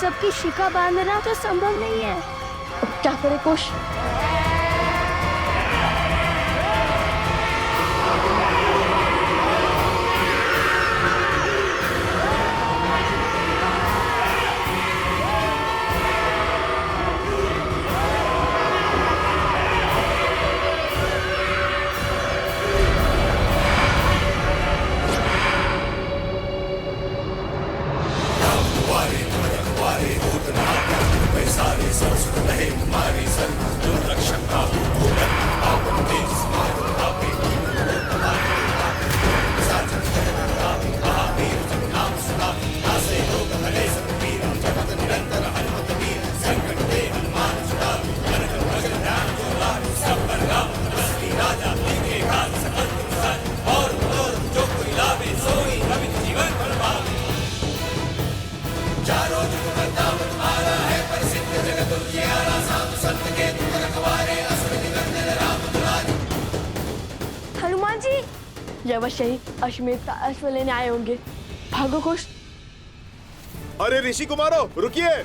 सबकी शिखा बांधना तो संभव नहीं है। क्या करे कुश? हनुमान जी, ये अवश्य ही अश्वमेध का अश्व लेने आए होंगे। भागो कुश। अरे ऋषि कुमारों, रुकिए।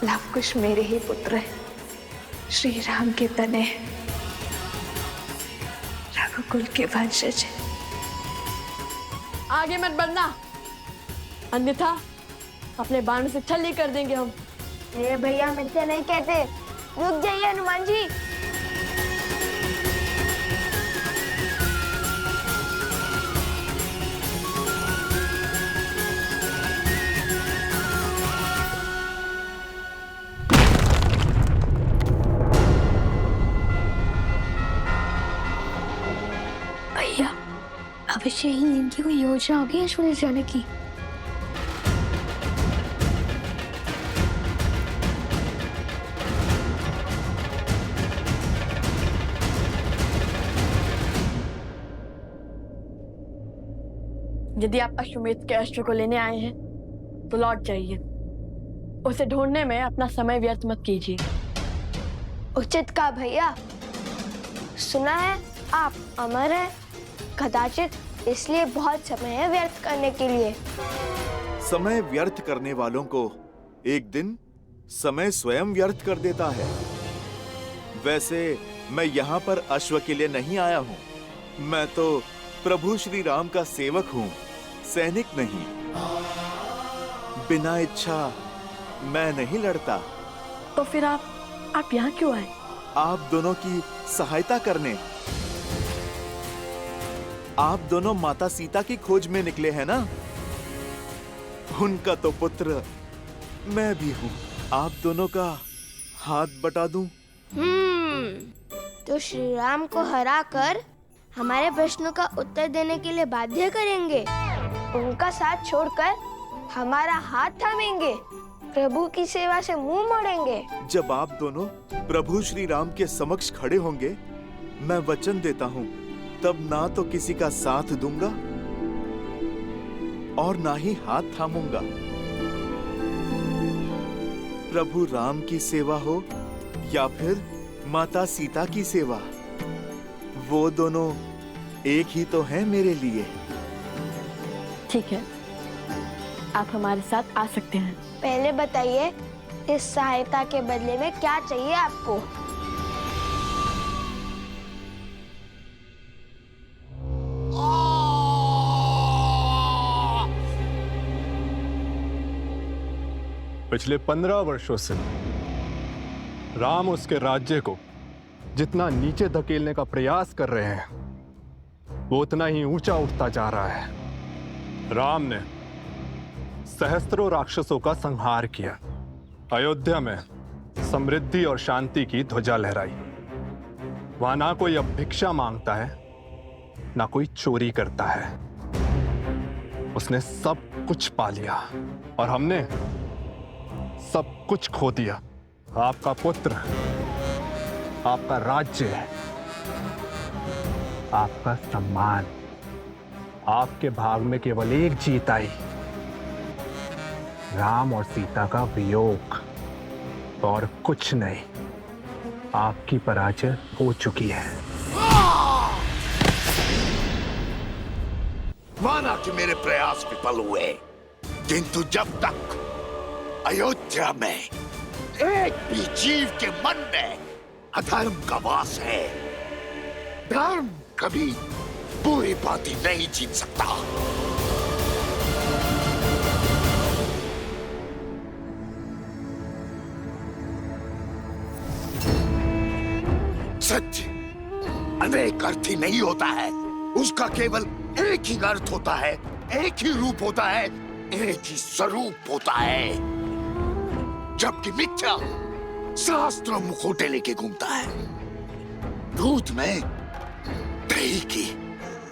लवकुश मेरे ही पुत्र है, श्री राम के तने, रघुकुल के वंशज। आगे मत बढ़ना, अन्यथा अपने बाण से छल्ली कर देंगे हम। मेरे भैया मिथ्या नहीं कहते। रुक जाइए हनुमान जी। भैया, अवश्य ही इनकी कोई योजना होगी अश्व ले जाने की। यदि आप अश्वमेध के अश्व को लेने आए हैं तो लौट जाइए। उसे ढूंढने में अपना समय व्यर्थ मत कीजिए। उचित कहा भैया। सुना है आप अमर हैं, कदाचित इसलिए बहुत समय है व्यर्थ करने के लिए। समय व्यर्थ करने वालों को एक दिन समय स्वयं व्यर्थ कर देता है। वैसे मैं यहाँ पर अश्व के लिए नहीं आया हूँ। मैं तो प्रभु श्री राम का सेवक हूँ, सैनिक नहीं। बिना इच्छा मैं नहीं लड़ता। तो फिर आप यहाँ क्यों आए? आप दोनों की सहायता करने। आप दोनों माता सीता की खोज में निकले हैं ना? उनका तो पुत्र मैं भी हूँ। आप दोनों का हाथ बटा दूं? तो श्री राम को हराकर हमारे प्रश्नों का उत्तर देने के लिए बाध्य करेंगे। उनका साथ छोड़कर हमारा हाथ थामेंगे, प्रभु की सेवा से मुंह मोड़ेंगे। जब आप दोनों प्रभु श्री राम के समक्ष खड़े होंगे, मैं वचन देता हूँ, तब ना तो किसी का साथ दूंगा और ना ही हाथ थामूंगा। प्रभु राम की सेवा हो या फिर माता सीता की सेवा, वो दोनों एक ही तो हैं मेरे लिए। ठीक है, आप हमारे साथ आ सकते हैं। पहले बताइए, इस सहायता के बदले में क्या चाहिए आपको? पिछले 15 वर्षों से राम उसके राज्य को जितना नीचे धकेलने का प्रयास कर रहे हैं, वो उतना ही ऊंचा उठता जा रहा है। राम ने सहस्त्रों राक्षसों का संहार किया, अयोध्या में समृद्धि और शांति की ध्वजा लहराई। वहां ना कोई अब भिक्षा मांगता है, ना कोई चोरी करता है। उसने सब कुछ पा लिया और हमने सब कुछ खो दिया। आपका पुत्र, आपका राज्य, आपका सम्मान। आपके भाग में केवल एक जीत आई, राम और सीता का वियोग, और कुछ नहीं। आपकी पराजय हो चुकी है। माना कि मेरे प्रयास विफल हुए, किंतु जब तक अयोध्या में एक भी जीव के मन में अधर्म का वास है, धर्म कभी पूरी बातें नहीं जीत सकता। सत्य अनेक अर्थी नहीं होता है, उसका केवल एक ही अर्थ होता है, एक ही रूप होता है, एक ही स्वरूप होता है। जबकि मिथ्या शास्त्रों मुखोटे लेके घूमता है। दूध में दही की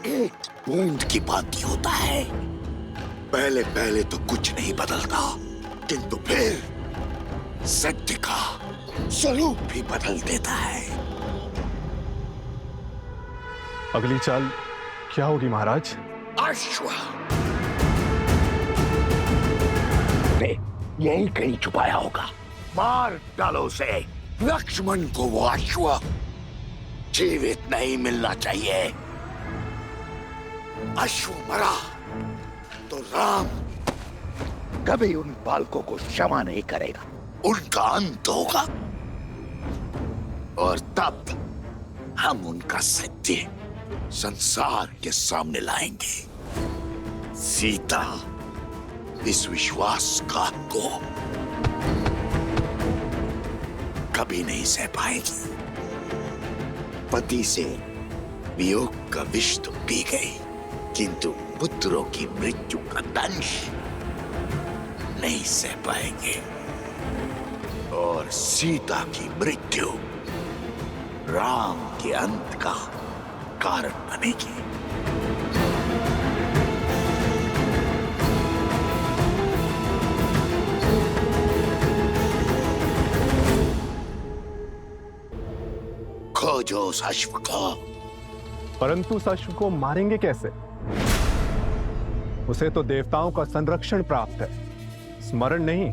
एक बूंद की भांति होता है। पहले पहले तो कुछ नहीं बदलता, किंतु फिर सत्य का स्वरूप भी बदल देता है। अगली चाल क्या होगी महाराज? अश्व यही कहीं छुपाया होगा। मार डालो उसे। लक्ष्मण को वो अश्व जीवित नहीं मिलना चाहिए। अश्व मरा तो राम कभी उन बालकों को क्षमा नहीं करेगा। उनका अंत होगा और तब हम उनका सत्य संसार के सामने लाएंगे। सीता इस विश्वासघात को कभी नहीं सह पाएगी। पति से वियोग का विष तो पी गई, किंतु पुत्रों की मृत्यु का दंश नहीं सह पाएंगे और सीता की मृत्यु राम के अंत का कारण बनेगी। खोजो उस अश्व को। परंतु उस अश्व को मारेंगे कैसे? उसे तो देवताओं का संरक्षण प्राप्त है। स्मरण नहीं,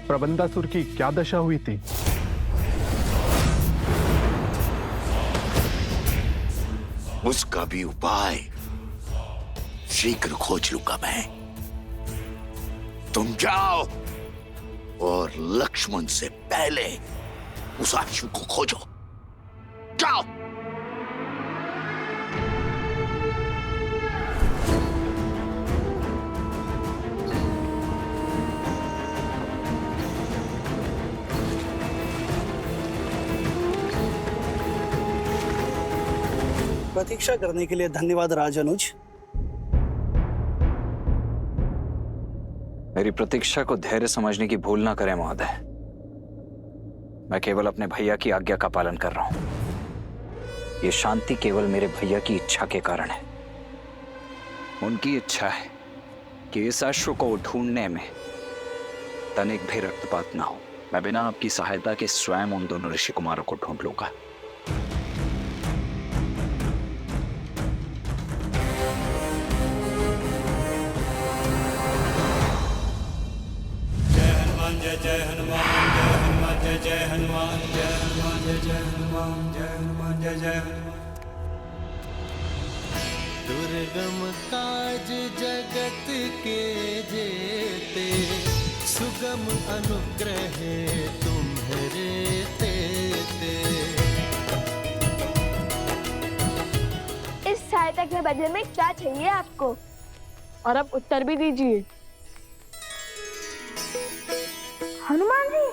प्रबंधासुर की क्या दशा हुई थी? उसका भी उपाय शीघ्र खोज लूंगा मैं। तुम जाओ और लक्ष्मण से पहले उस अश्व को खोजो। जाओ। प्रतीक्षा करने के लिए धन्यवाद राजनुज। मेरी प्रतीक्षा को धैर्य समझने की भूल ना करें महोदय। मैं केवल अपने भैया की आज्ञा का पालन कर रहा हूं। ये शांति केवल मेरे भैया की इच्छा के कारण है। उनकी इच्छा है कि इस अश्व को ढूंढने में तनिक भी रक्तपात ना हो। मैं बिना आपकी सहायता के स्वयं उन दोनों ऋषि कुमारों को ढूंढ लूंगा। जय हनुमान जय हनुमान जय जय हनुमान जय हनुमान जय जय हनुमान जय हनुमान जय जय हनुमान। दुर्गम काज जगत के जेते, सुगम अनुग्रह तुम्हारे तेते। इस सहायता के बदले में क्या चाहिए आपको? और अब उत्तर भी दीजिए। हनुमान जी,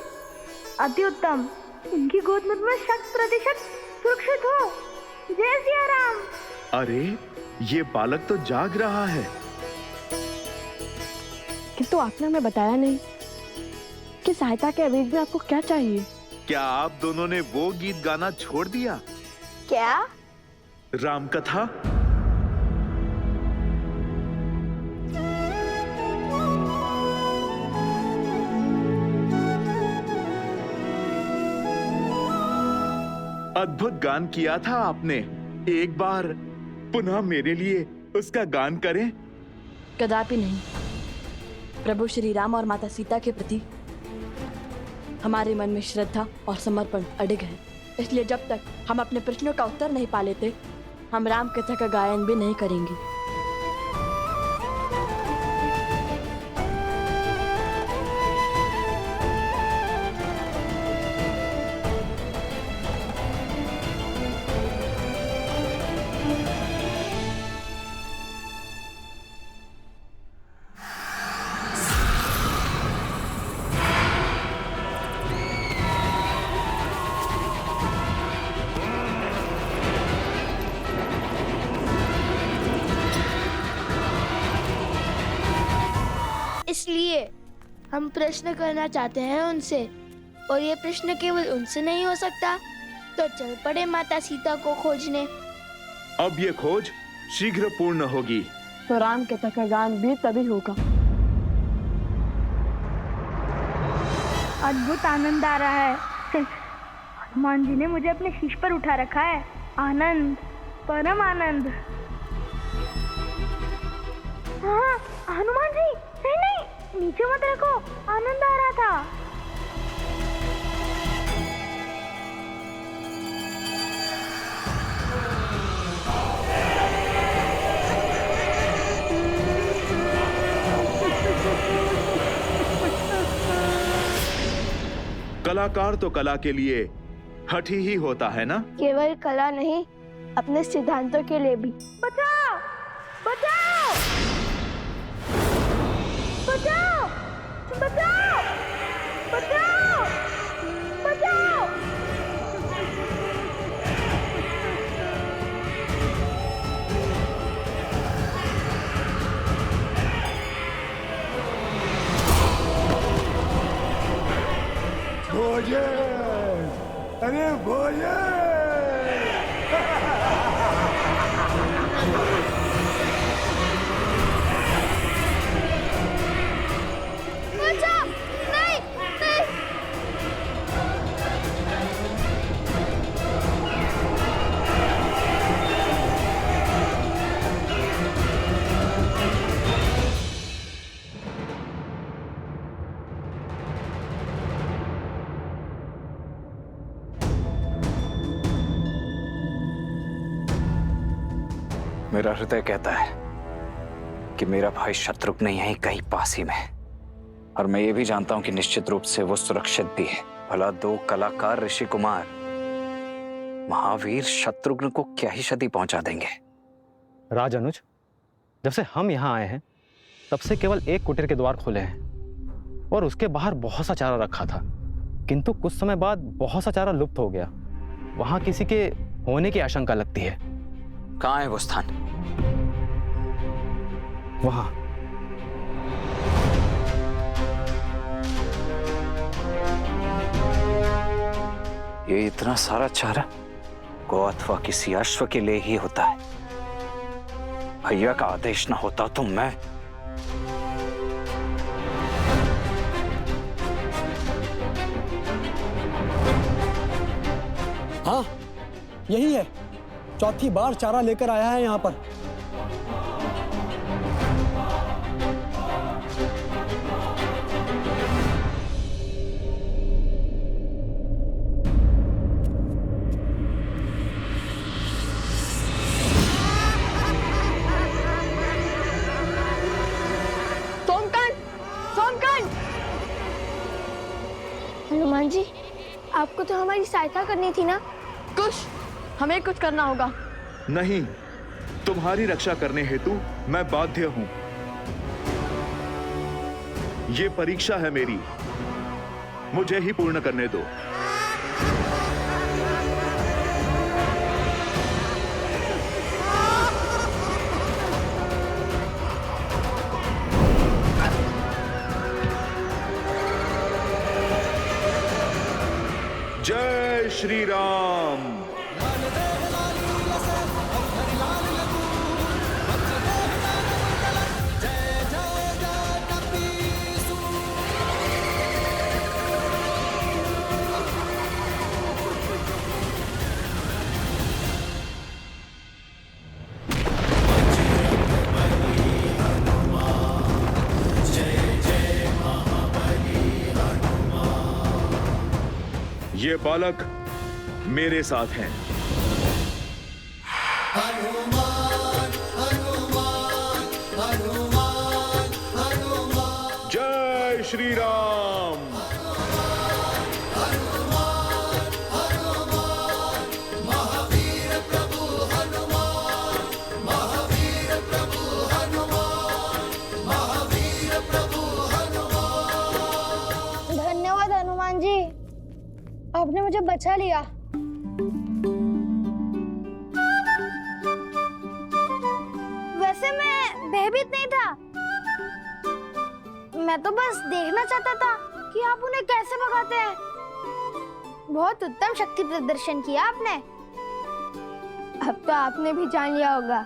अति उत्तम। इनकी गोद में मैं 100% सुरक्षित हूँ। जय सिया राम। अरे ये बालक तो जाग रहा है। किंतु आपने हमें बताया नहीं कि सहायता के एवज में आपको क्या चाहिए। क्या आप दोनों ने वो गीत गाना छोड़ दिया? क्या? राम कथा। अद्भुत गान किया था आपने। एक बार पुनः मेरे लिए उसका गान करें। कदापि नहीं। प्रभु श्री राम और माता सीता के प्रति हमारे मन में श्रद्धा और समर्पण अडिग है, इसलिए जब तक हम अपने प्रश्नों का उत्तर नहीं पा लेते, हम राम कथा का गायन भी नहीं करेंगे। इसलिए हम प्रश्न करना चाहते हैं उनसे, और ये प्रश्न केवल उनसे नहीं हो सकता, तो चल पड़े माता सीता को खोजने। अब ये खोज शीघ्र पूर्ण होगी। तो राम कथा का गान भी तभी होगा। अद्भुत आनंद आ रहा है। हनुमान जी ने मुझे अपने शीश पर उठा रखा है। आनंद, परम आनंद। हाँ, हनुमान जी, नहीं नहीं, नीचे मत रखो, आनंद आ रहा था। कलाकार तो कला के लिए हठी ही होता है ना? केवल कला नहीं, अपने सिद्धांतों के लिए भी। बचाओ, बचाओ, बचाओ, बचाओ, बचाओ, बचाओ। भोजन, अरे भोजन। बचाओ, नहीं, नहीं। मेरा हृदय कहता है कि मेरा भाई शत्रुघ्न यहीं कहीं पास ही में है, और मैं ये भी जानता हूं कि निश्चित रूप से वो सुरक्षित भी है। भला दो कलाकार ऋषि कुमार महावीर शत्रुघ्न को क्या ही क्षति पहुंचा देंगे। राज अनुज, जब से हम यहाँ आए हैं तब से केवल एक कुटीर के द्वार खुले हैं और उसके बाहर बहुत सा चारा रखा था, किंतु कुछ समय बाद बहुत सा चारा लुप्त हो गया। वहां किसी के होने की आशंका लगती है। कहाँ है वो स्थान? वहां। ये इतना सारा चारा गौ अथवा किसी अश्व के लिए ही होता है। भैया का आदेश ना होता तो मैं हाँ, यही है। चौथी बार चारा लेकर आया है यहाँ पर। हनुमान जी, आपको तो हमारी सहायता करनी थी ना। कुछ हमें कुछ करना होगा। नहीं, तुम्हारी रक्षा करने हेतु मैं बाध्य हूं। ये परीक्षा है मेरी मुझे ही पूर्ण करने दो। जय श्री राम। ये बालक मेरे साथ हैं। जय श्री राम। धन्यवाद हनुमान जी, आपने मुझे बचा लिया। वैसे मैं भयभीत नहीं था, मैं तो बस देखना चाहता था कि आप उन्हें कैसे भगाते हैं। बहुत उत्तम शक्ति प्रदर्शन किया आपने। अब तो आपने भी जान लिया होगा,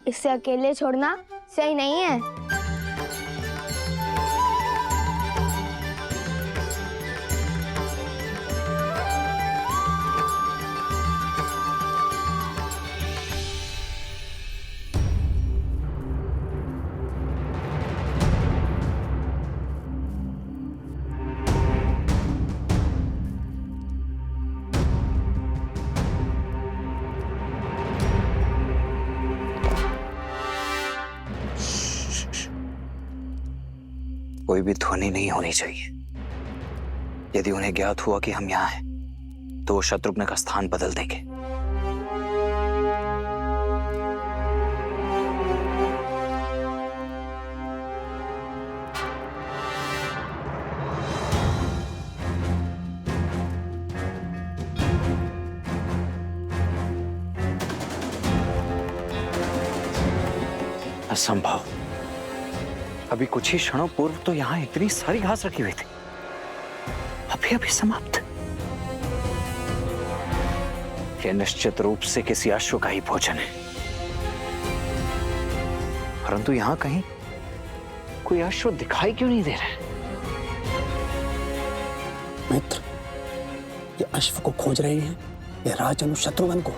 इसे अकेले छोड़ना सही नहीं है। कोई भी ध्वनि नहीं होनी चाहिए। यदि उन्हें ज्ञात हुआ कि हम यहाँ हैं, तो वो शत्रुघ्न का स्थान बदल देंगे। असंभव। अभी कुछ ही क्षणों पूर्व तो यहां इतनी सारी घास रखी हुई थी, अभी अभी समाप्त। यह निश्चित रूप से किसी अश्व का ही भोजन है, परंतु यहां कहीं कोई अश्व दिखाई क्यों नहीं दे रहा है? मित्र, ये अश्व को खोज रहे हैं या राजनु शत्रुघ्न को?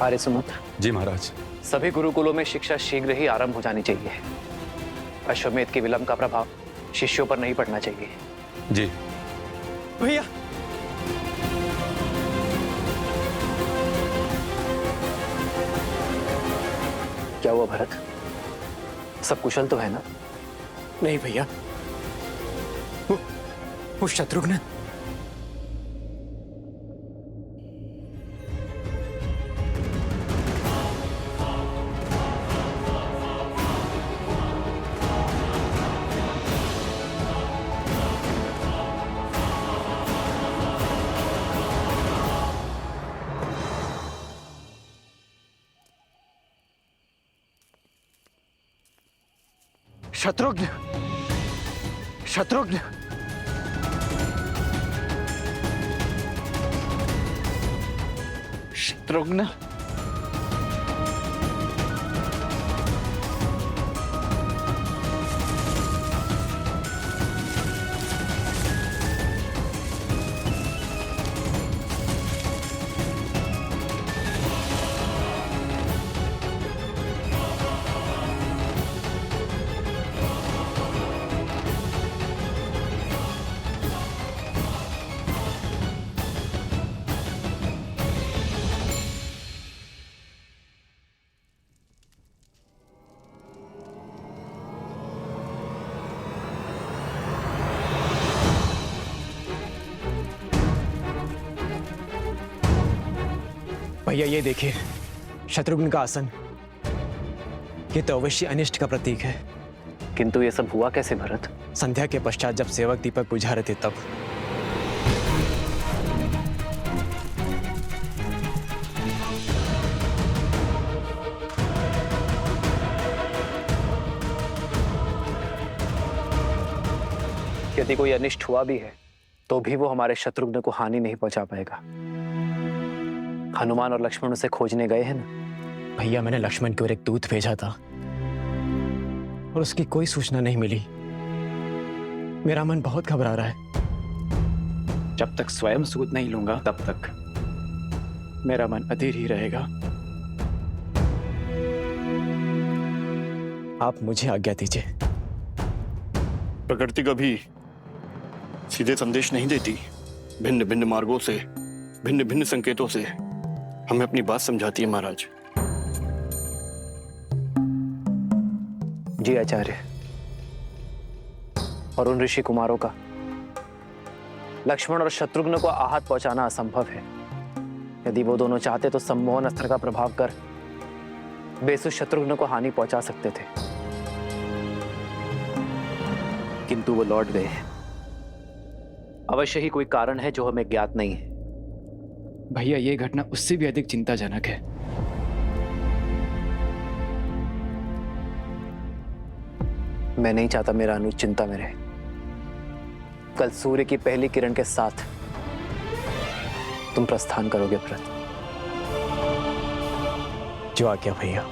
आर्य सुमंत। जी महाराज। सभी गुरुकुलों में शिक्षा शीघ्र ही आरंभ हो जानी चाहिए। अश्वमेध के विलंब का प्रभाव शिष्यों पर नहीं पड़ना चाहिए। जी भैया, क्या हुआ भरत? सब कुशल तो है ना? नहीं भैया, वो शत्रुघ्न। शत्रुघ्न, शत्रुघ्न, शत्रुघ्न। भैया ये देखिए, शत्रुघ्न का आसन, ये तो अवश्य अनिष्ट का प्रतीक है। किंतु ये सब हुआ कैसे भरत? संध्या के पश्चात जब सेवक दीपक बुझा रहे थे तब। यदि कोई अनिष्ट हुआ भी है तो भी वो हमारे शत्रुघ्न को हानि नहीं पहुंचा पाएगा। हनुमान और लक्ष्मण उसे खोजने गए हैं ना। भैया मैंने लक्ष्मण की ओर एक दूत भेजा था और उसकी कोई सूचना नहीं मिली। मेरा मन बहुत घबरा रहा है। जब तक स्वयं सूत नहीं लूंगा तब तक मेरा मन अधीर ही रहेगा। आप मुझे आज्ञा दीजिए। प्रकृति कभी सीधे संदेश नहीं देती। भिन्न भिन्न मार्गों से, भिन्न भिन्न संकेतों से हमें अपनी बात समझाती है महाराज। जी आचार्य। और उन ऋषि कुमारों का लक्ष्मण और शत्रुघ्न को आहत पहुंचाना असंभव है। यदि वो दोनों चाहते तो सम्मोहन अस्त्र का प्रभाव कर बेसुध शत्रुघ्न को हानि पहुंचा सकते थे, किंतु वो लौट गए। अवश्य ही कोई कारण है जो हमें ज्ञात नहीं है। भैया ये घटना उससे भी अधिक चिंताजनक है। मैं नहीं चाहता मेरा अनुज चिंता में रहे। कल सूर्य की पहली किरण के साथ तुम प्रस्थान करोगे भरत। जो आज्ञा भैया।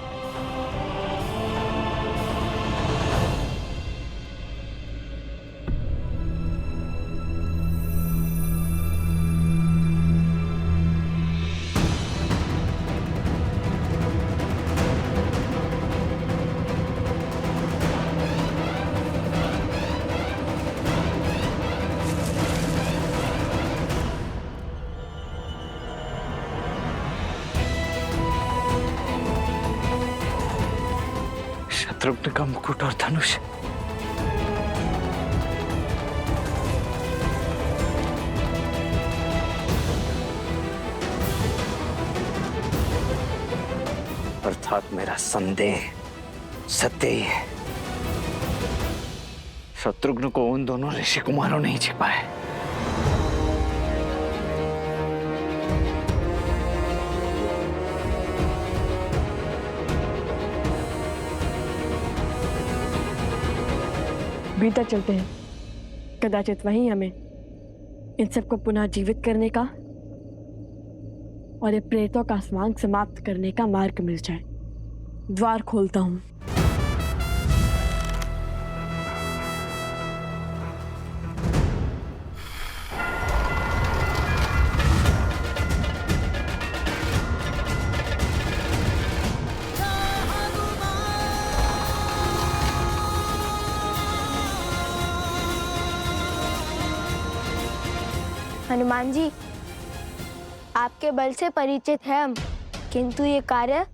शत्रुघ्न का मुकुट और धनुष। अर्थात मेरा संदेह सत्य ही है। शत्रुघ्न को उन दोनों ऋषि कुमारों ने ही छिपा है। भीतर चलते हैं। कदाचित वहीं हमें इन सबको पुनः जीवित करने का और ये प्रेतों का स्वांग समाप्त करने का मार्ग मिल जाए। द्वार खोलता हूं। हनुमान जी, आपके बल से परिचित है हम, किंतु ये कार्य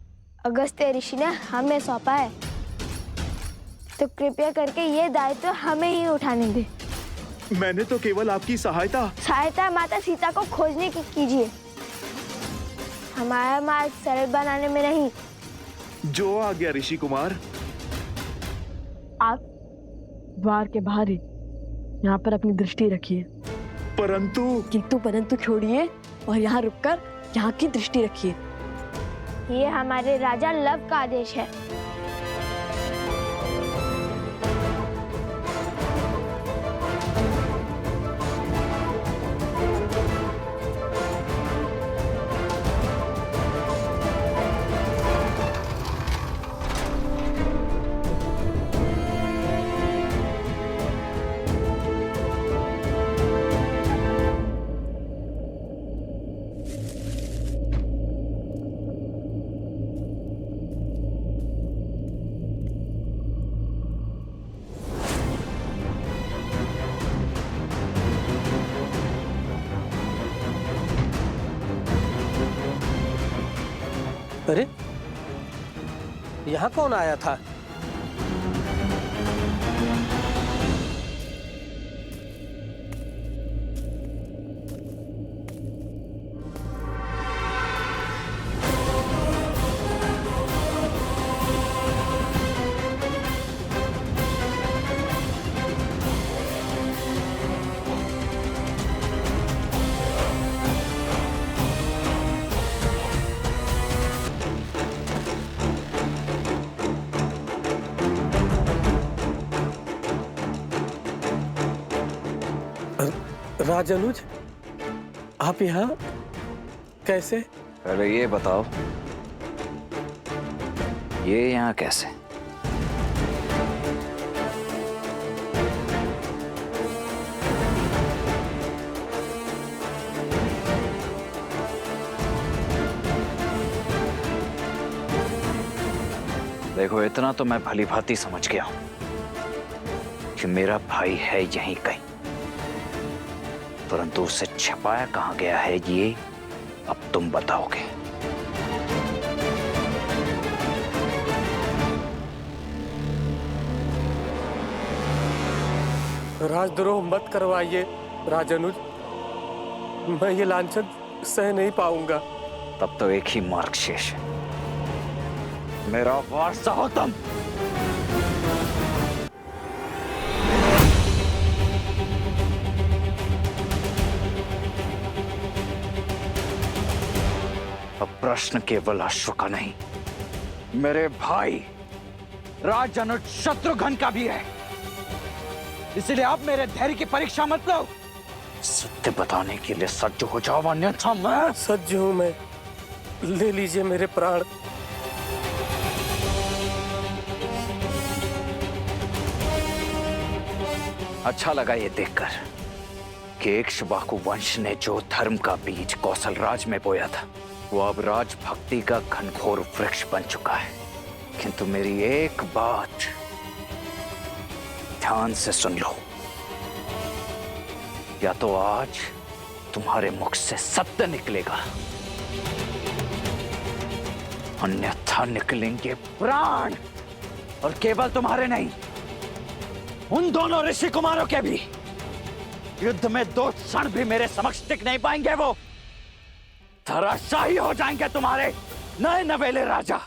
अगस्त्य ऋषि ने हमें सौंपा है, तो कृपया करके ये दायित्व हमें ही उठाने दे। मैंने तो केवल आपकी सहायता माता सीता को खोजने की कीजिए, हमारा मार्ग सरल बनाने में नहीं। जो आ गया ऋषि कुमार। आप द्वार के बाहर ही यहाँ पर अपनी दृष्टि रखिए। परंतु छोड़िए और यहाँ रुककर यहाँ की दृष्टि रखिए। ये हमारे राजा लव का आदेश है। अरे यहाँ कौन आया था? राजानुज, आप यहाँ कैसे? पहले ये बताओ, ये यहाँ कैसे? देखो, इतना तो मैं भली भांति समझ गया हूं कि मेरा भाई है यहीं कहीं, परंतु उसे छिपाया कहां गया है ये अब तुम बताओगे। राजद्रोह मत करवाइए राजानुज, मैं ये लांछन सह नहीं पाऊंगा। तब तो एक ही मार्ग शेष है, मेरा वारसा हो तुम। अब प्रश्न केवल अश्व का नहीं, मेरे भाई राजानुज शत्रुघ्न का भी है, इसलिए आप मेरे धैर्य की परीक्षा मत लो। सत्य बताने के लिए सज्ज हो जाओ, अन्यथा मैं सज्ज हूं मैं। ले लीजिए मेरे प्राण। अच्छा लगा ये देखकर कि इक्ष्वाकु वंश ने जो धर्म का बीज कौशल राज में बोया था, वो अब राजभक्ति का घनघोर वृक्ष बन चुका है। किंतु मेरी एक बात ध्यान से सुन लो, या तो आज तुम्हारे मुख से सत्य निकलेगा, अन्यथा निकलेंगे प्राण, और केवल तुम्हारे नहीं, उन दोनों ऋषि कुमारों के भी। युद्ध में 2 क्षण भी मेरे समक्ष टिक नहीं पाएंगे, वो धराशायी हो जाएंगे तुम्हारे नए नवेले राजा।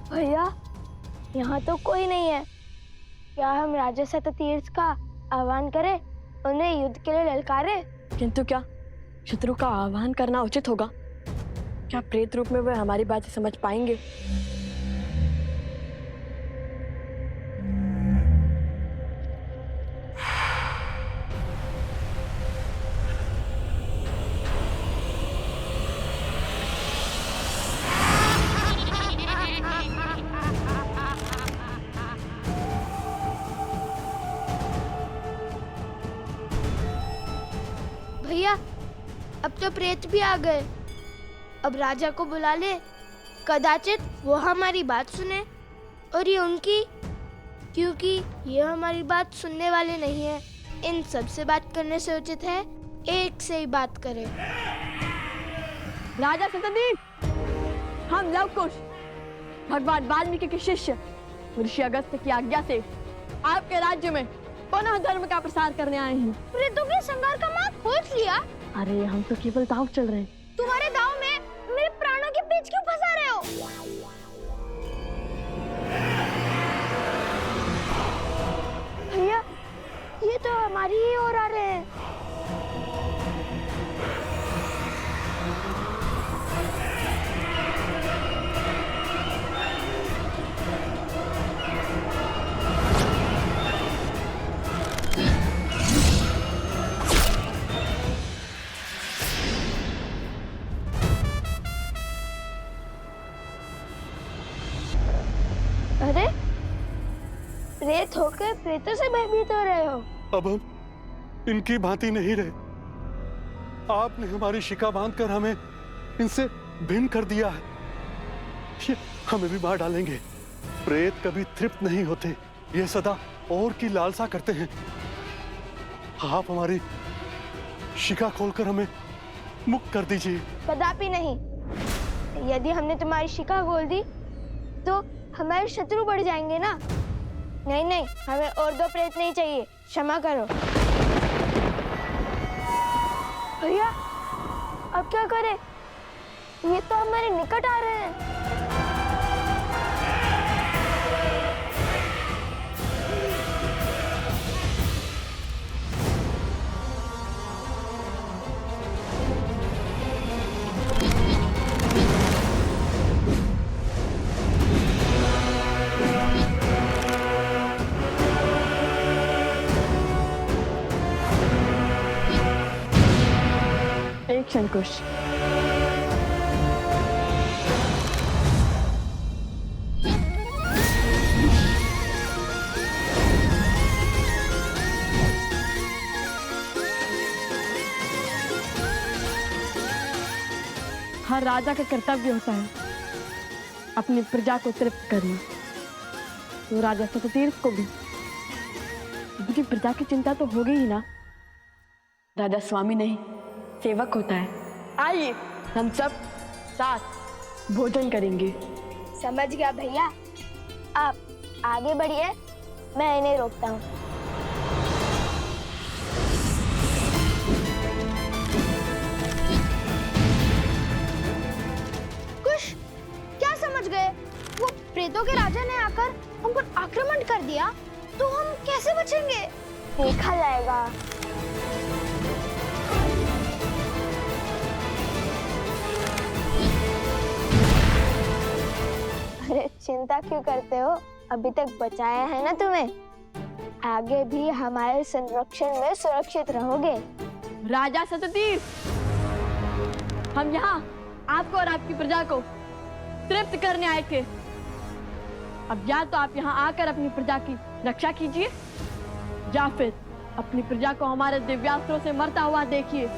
भैया, यहाँ तो कोई नहीं है। क्या हम राजा शततीर्थ का आह्वान करें, उन्हें युद्ध के लिए ललकारें? किंतु क्या शत्रु का आह्वान करना उचित होगा? क्या प्रेत रूप में वे हमारी बातें समझ पाएंगे? भैया, अब तो प्रेत भी आ गए। अब राजा को बुला ले, कदाचित वो हमारी बात सुने और ये उनकी, क्योंकि ये हमारी बात सुनने वाले नहीं है। इन सब से बात करने से उचित है एक से ही बात करें। राजा सतदीप, हम लवकुश भगवान वाल्मीकि के शिष्य ऋषि अगस्त्य की आज्ञा से आपके राज्य में पुनः धर्म का प्रसार करने आए हैं। प्रेतों के संहार का मार्ग खोज लिया? अरे हम तो केवल दांव चल रहे हैं। तुम्हारे दांव में मेरे प्राणों के बीच क्यों फंसा रहे हो? भैया, ये तो हमारी ही ओर आ रहे हैं। अरे, प्रेत होकर प्रेतों से भयभीत हो रहे हो? अब हम इनकी भांति नहीं रहे। आपने हमारी शिका बांधकर हमें इनसे भिन्न कर दिया है। ये हमें भी मार डालेंगे। प्रेत कभी तृप्त नहीं होते, ये सदा और की लालसा करते हैं। आप हमारी शिका खोलकर हमें मुक्त कर दीजिए। कदापि नहीं। यदि हमने तुम्हारी शिका खोल दी तो हमारे शत्रु बढ़ जाएंगे ना। नहीं नहीं, हमें और 2 प्रेत नहीं चाहिए, क्षमा करो। भैया अब क्या करें? ये तो हमारे निकट आ रहे हैं। एक शंकुश। हर राजा का कर्तव्य होता है अपनी प्रजा को तृप्त करना, तो राजा सततीर्थ को भी उनकी प्रजा की चिंता तो होगी ही ना। राजा स्वामी नहीं, सेवक होता है। आइए हम सब साथ भोजन करेंगे। समझ गया भैया, आप आगे बढ़िए, मैं इन्हें रोकता हूँ। कुश, क्या समझ गए? वो प्रेतों के राजा ने आकर हम पर आक्रमण कर दिया, तो हम कैसे बचेंगे? देखा जाएगा। अरे चिंता क्यों करते हो? अभी तक बचाया है ना तुम्हें। आगे भी हमारे संरक्षण में सुरक्षित रहोगे। राजा सततीर्थ, हम यहाँ आपको और आपकी प्रजा को तृप्त करने आए थे। अब या तो आप यहाँ आकर अपनी प्रजा की रक्षा कीजिए, या फिर अपनी प्रजा को हमारे दिव्यास्त्रों से मरता हुआ देखिए।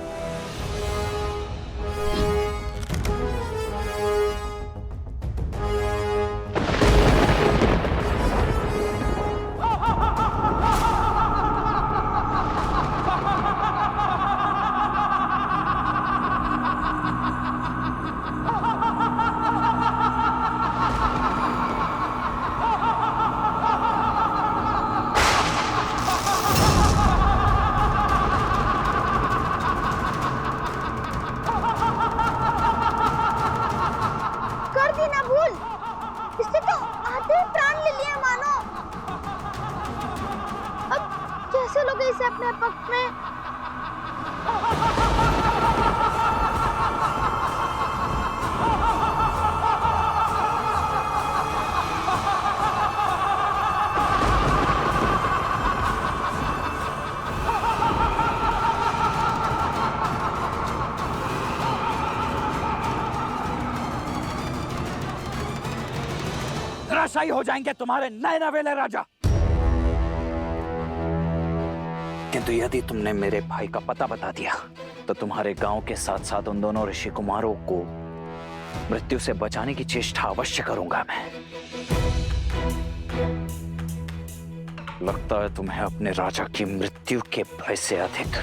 इसे अपने पक्ष में। धराशायी हो जाएंगे तुम्हारे नए नवेले राजा। किंतु यदि तुमने मेरे भाई का पता बता दिया तो तुम्हारे गांव के साथ साथ उन दोनों ऋषि कुमारों को मृत्यु से बचाने की चेष्टा अवश्य करूंगा मैं। लगता है तुम्हें अपने राजा की मृत्यु के भय से अधिक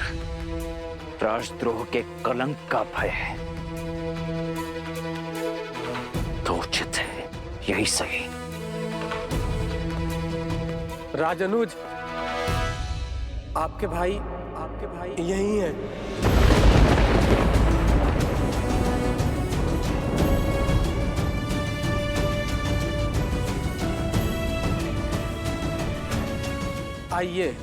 राजद्रोह के कलंक का भय है। तो उचित है, यही सही। राजनुज, आपके भाई यही हैं। आइए।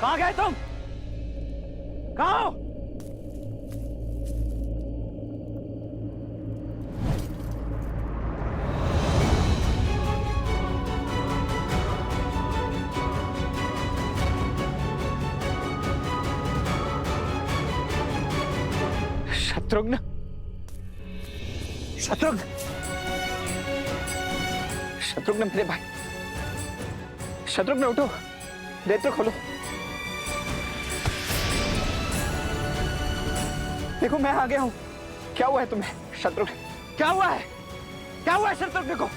कहाँ गए तुम? कहाँ हो? शत्रुघ्न, शत्रुघ्न, शत्रुघ्न मेरे भाई, शत्रुघ्न उठो, नेत्र खोलो। देखो मैं आ गया हूं। क्या हुआ है तुम्हें शत्रुघ्न? क्या हुआ है? क्या हुआ है शत्रुघ्न को?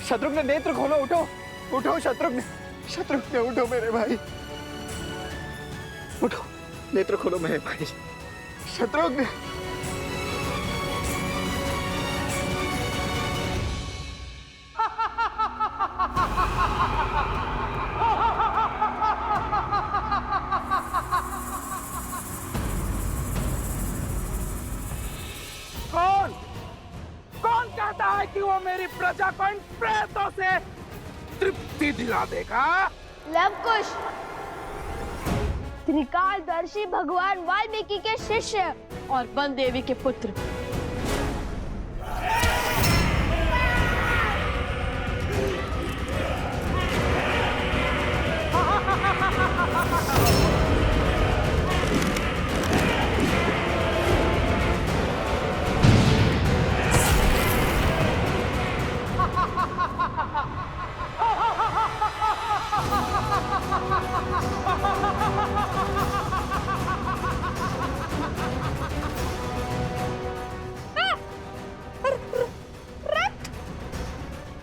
शत्रुघ्न नेत्र खोलो, उठो। उठो शत्रुघ्न, शत्रुघ्न उठो मेरे भाई, उठो, नेत्र खोलो मेरे भाई, शत्रुघ्न। कौन कौन कहता है कि वो मेरी प्रजा को इन प्रेतों से तृप्ति दिला देगा? लवकुश, त्रिकालदर्शी भगवान वाल्मीकि के शिष्य और वन देवी के पुत्र।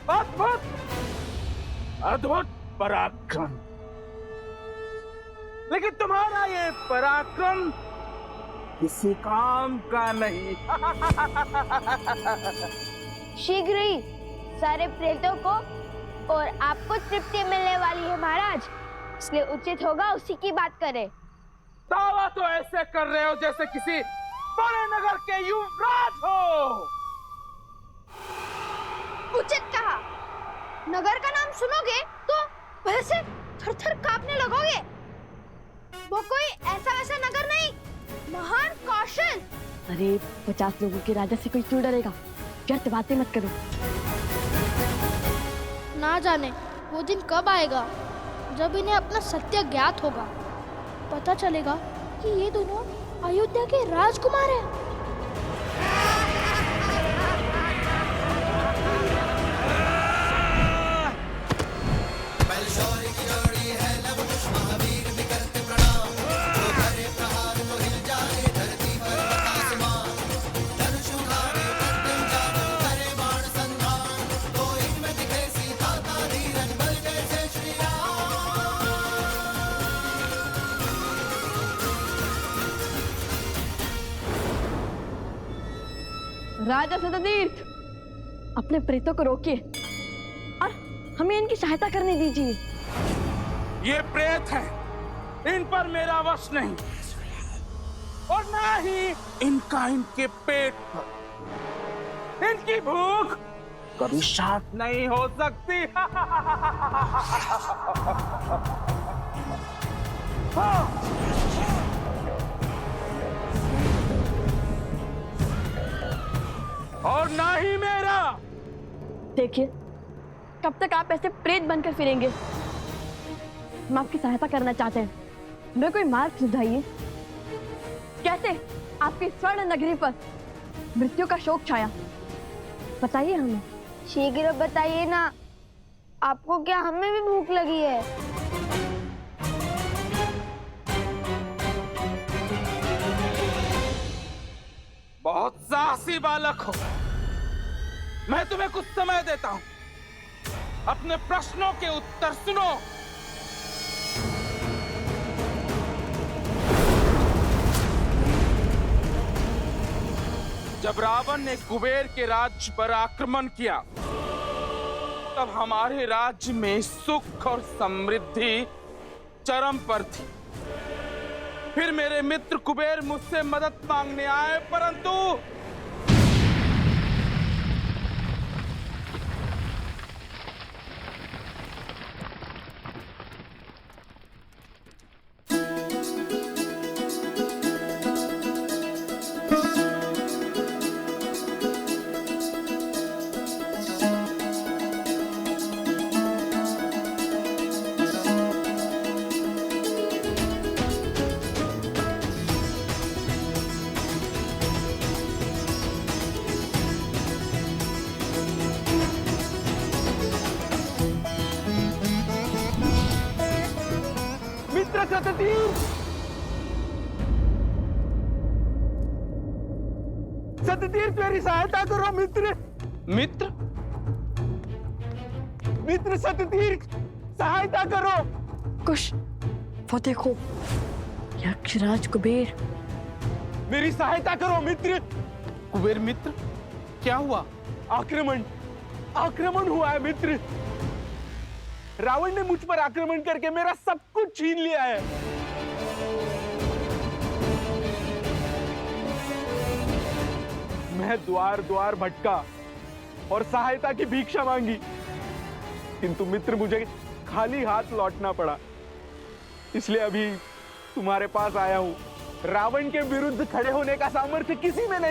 अद्भुत अद्भुत पराक्रम, लेकिन तुम्हारा ये पराक्रम किसी काम का नहीं। शीघ्र ही सारे प्रेतों को और आपको तृप्ति मिलने वाली है महाराज, इसलिए उचित होगा उसी की बात करें। दावा तो ऐसे कर रहे हो जैसे किसी बड़े नगर के युवराज हो। उचित कहा, नगर का नाम सुनोगे तो वैसे थर-थर कांपने लगोगे। वो कोई ऐसा वैसा नगर नहीं, महान कौशल। अरे 50 लोगों के राजा से कोई क्यों डरेगा? व्यर्थ बातें मत करो। ना जाने वो दिन कब आएगा जब इन्हें अपना सत्य ज्ञात होगा। पता चलेगा कि ये दोनों अयोध्या के राजकुमार हैं। राजा सततीर्थ, अपने प्रेतों को रोकिए और हमें इनकी सहायता करने दीजिए। ये प्रेत हैं, इन पर मेरा वश नहीं, और ना ही इनका इनके पेट पर। इनकी भूख कभी शांत नहीं हो सकती। और ना ही मेरा। देखिए, कब तक आप ऐसे प्रेत बनकर फिरेंगे? हम आपकी सहायता करना चाहते हैं, हमें कोई मार्ग सुझाइए। कैसे आपकी स्वर्ण नगरी पर मृत्यु का शोक छाया, बताइए हमें। शीघ्र बताइए ना, आपको क्या हमें भी भूख लगी है? बहुत साहसी बालक हो, मैं तुम्हें कुछ समय देता हूं, अपने प्रश्नों के उत्तर सुनो। जब रावण ने कुबेर के राज्य पर आक्रमण किया, तब हमारे राज्य में सुख और समृद्धि चरम पर थी। फिर मेरे मित्र कुबेर मुझसे मदद मांगने आए, परंतु सततीर्थ मेरी सहायता करो मित्र। मित्र? मित्र सततीर्थ, सहायता करो। कुश, वो देखो, यक्षराज कुबेर। मेरी सहायता करो मित्र। कुबेर मित्र, क्या हुआ? आक्रमण, आक्रमण हुआ है मित्र। रावण ने मुझ पर आक्रमण करके मेरा सब कुछ छीन लिया है। मैं द्वार द्वार भटका और सहायता की भिक्षा मांगी, किंतु मित्र मुझे खाली हाथ लौटना पड़ा। इसलिए अभी तुम्हारे पास आया हूं। रावण के विरुद्ध खड़े होने का सामर्थ्य किसी में नहीं।